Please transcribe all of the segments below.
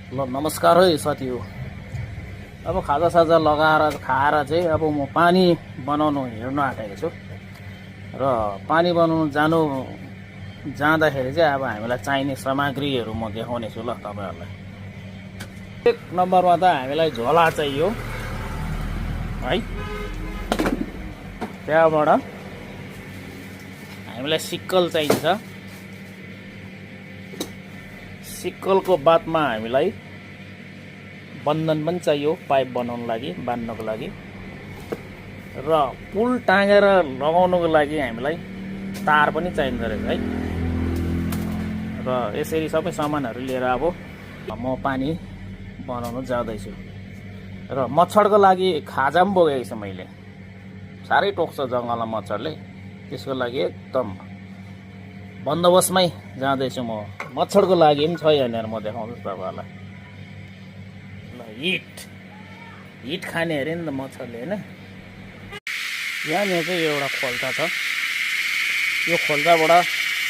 ल नमस्कार है साथी हो। अब खाजासाजा लगाएर खाएर चाहिँ अब म पानी बनाउनु हिँड्न आँटेको छु र पानी बनाउनु जाँदाखेरि चाहिँ अब हामीलाई चाहिने सामग्रीहरू म देखाउने छु ल तपाईहरुलाई। एक नम्बरमा त हामीलाई झोला चाहियो है। त्यहाँबाट हामीलाई सिक्कल चाहिन्छ। सिक्कलको बादमा हामीलाई बन्धन पनि चाहियो पाइप बनाउनको लागि, बान्नको लागि र पुल टाँगेर लगाउनको लागि हामीलाई तार पनि चाहिन्छ रहेछ है। र यसरी सबै सामानहरू लिएर अब म पानी बनाउन जाँदैछु। र मच्छरको लागि खाजा पनि बोकेको छु मैले। साह्रै टोक्छ जङ्गलमा मच्छरले, त्यसको लागि एकदम बन्दोबस्तमै जाँदैछु म। मच्छरको लागि पनि छ यहाँनिर, म देखाउँछु तपाईहरुलाई। ल हिट खाने अरे नि त मच्छरले हैन। यहाँनिर चाहिँ एउटा खोल्सा छ। यो खोल्साबाट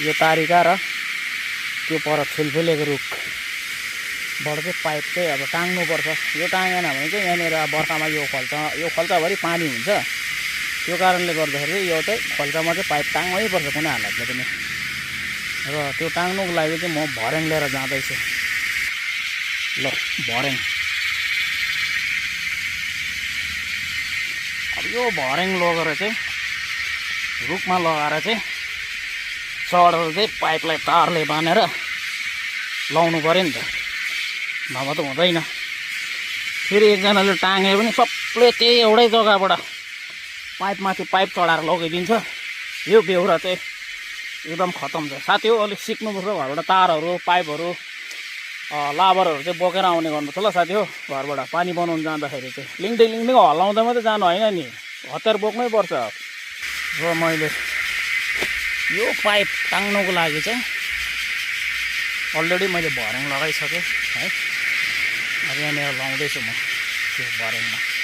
यो तारिका र त्यो पर फुलफुलेको रुखबाट चाहिँ पाइप चाहिँ अब टाङ्नुपर्छ। यो टाँगेन भने चाहिँ यहाँनिर बर्खामा यो खोल्साभरि पानी हुन्छ। त्यो कारणले गर्दाखेरि यो चाहिँ खोल्सामा चाहिँ पाइप टाङ्नै पर्छ कुनै हालतले पनि। र त्यो टाङ्नुको लागि चाहिँ म भर्याङ लिएर जाँदैछु। ल भर्याङ, अब यो भर्याङ लगेर चाहिँ रुखमा लगाएर चाहिँ चढेर चाहिँ पाइपलाई तारले बाँधेर लाउनु पर्यो नि त, नभए त हुँदैन। फेरि एकजनाले टाँगे पनि सबले त्यही एउटै जग्गाबाट पाइपमाथि पाइप चढाएर लगिदिन्छ। यो बेहोरा चाहिँ एकदम खतम छ साथी हो। अलिक सिक्नुपर्छ घरबाट तारहरू, पाइपहरू, लाबरहरू चाहिँ बोकेर आउने गर्नुपर्छ ल साथी हो। घरबाट पानी बनाउनु जाँदाखेरि चाहिँ लिङदिङ हल्लाउँदा मात्रै जानु होइन नि, हतियार बोक्नै पर्छ। र मैले यो पाइप टाङ्नुको लागि चाहिँ अलरेडी मैले भर्याङ लगाइसकेँ है। अब यहाँनिर लाउँदैछु म त्यो भर्याङमा।